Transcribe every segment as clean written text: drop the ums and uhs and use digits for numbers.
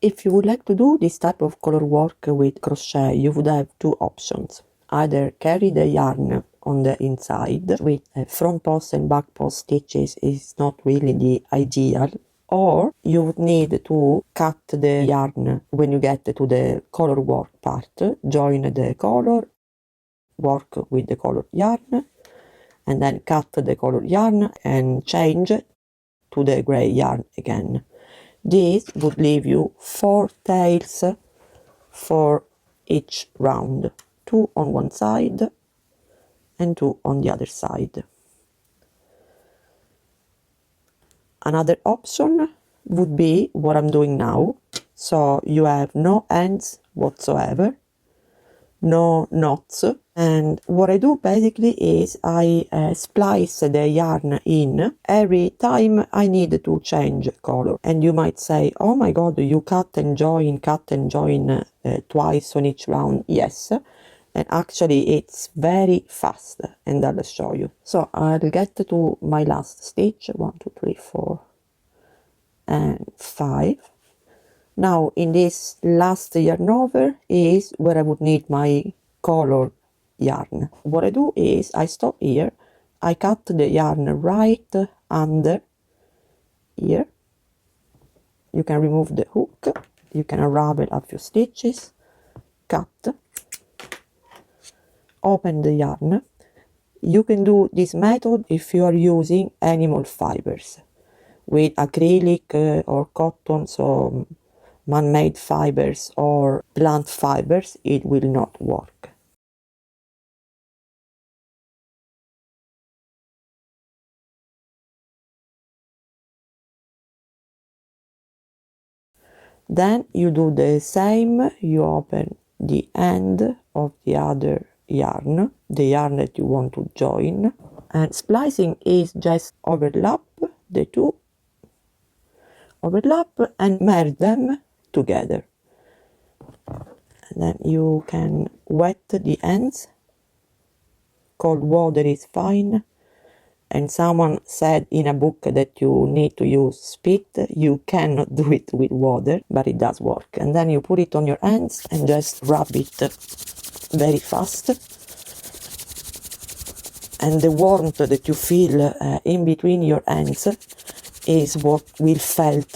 If you would like to do this type of color work with crochet, you would have two options. Either carry the yarn on the inside with front post and back post stitches is not really the ideal, or you would need to cut the yarn when you get to the color work part, join the color, work with the color yarn, and then cut the color yarn and change to the gray yarn again. This would leave you 4 tails for each round, 2 on one side and 2 on the other side. Another option would be what I'm doing now. So you have no ends whatsoever, no knots, and what I do basically is I splice the yarn in every time I need to change color. And you might say, oh my god, you cut and join twice on each round. Yes, and actually it's very fast, and I'll show you. So I'll get to my last stitch, 1 2 3 4 and 5. Now in this last yarn over is where I would need my color yarn. What I do is I stop here, I cut the yarn right under here. You can remove the hook, you can unravel a few stitches, cut, open the yarn. You can do this method if you are using animal fibers. With acrylic or cotton, so man-made fibers or plant fibers, it will not work. Then you do the same, you open the end of the other yarn, the yarn that you want to join, and splicing is just overlap the two, overlap and merge them together. And then you can wet the ends, cold water is fine. And someone said in a book that you need to use spit. You cannot do it with water, but it does work. And then you put it on your hands and just rub it very fast. And the warmth that you feel in between your hands is what will felt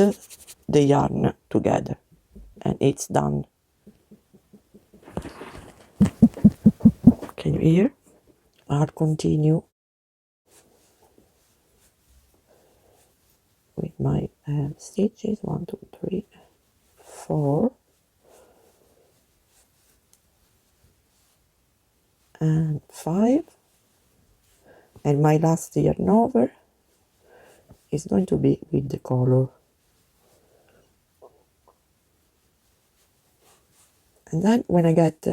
the yarn together. And it's done. Can you hear? I'll continue with my stitches. 1 2 3 4 and 5, and my last yarn over is going to be with the color. And then when I get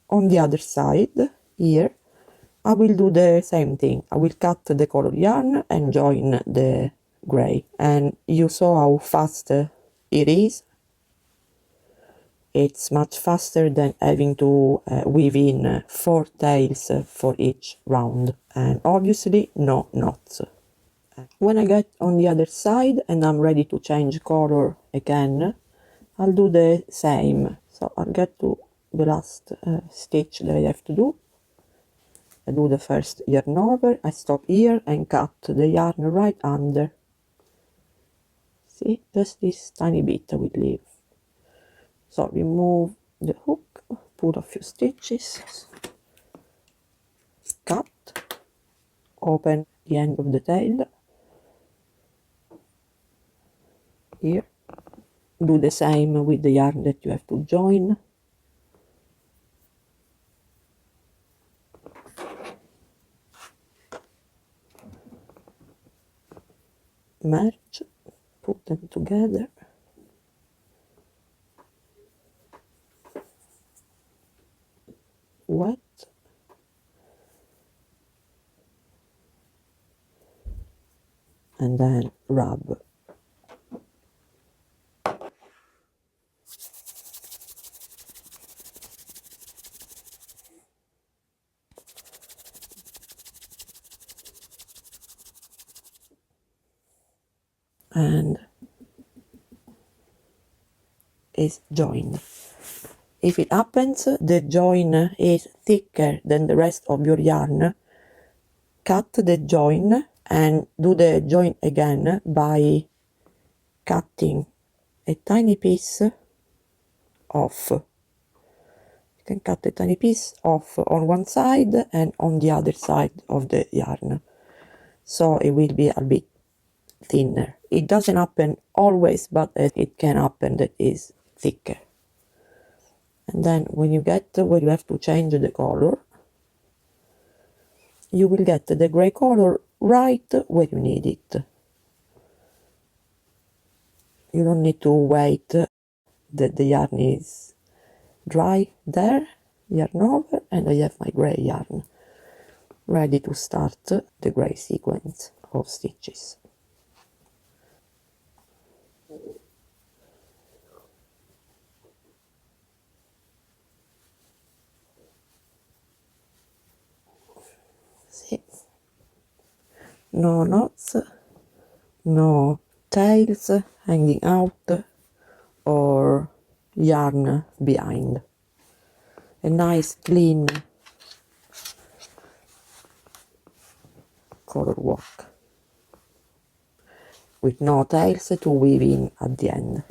on the other side here, I will do the same thing. I will cut the color yarn and join the gray. And you saw how fast it is. It's much faster than having to weave in 4 tails for each round. And obviously no knots. When I get on the other side and I'm ready to change color again, I'll do the same. So I'll get to the last stitch that I have to do. I do the first yarn over, I stop here and cut the yarn right under. See, just this tiny bit I will leave. So remove the hook, put a few stitches, cut, open the end of the tail, here, do the same with the yarn that you have to join. Merge, put them together. Wet. And then rub. And is joined. If it happens the join is thicker than the rest of your yarn, cut the join and do the join again by cutting a tiny piece off. You can cut a tiny piece off on one side and on the other side of the yarn, so it will be a bit thinner. It doesn't happen always, but it can happen that is thicker. And then when you get where you have to change the color, you will get the gray color right where you need it. You don't need to wait that the yarn is dry there, yarn over, and I have my gray yarn ready to start the gray sequence of stitches. See? No knots, no tails hanging out or yarn behind. A nice clean color work with no tails to weave in at the end.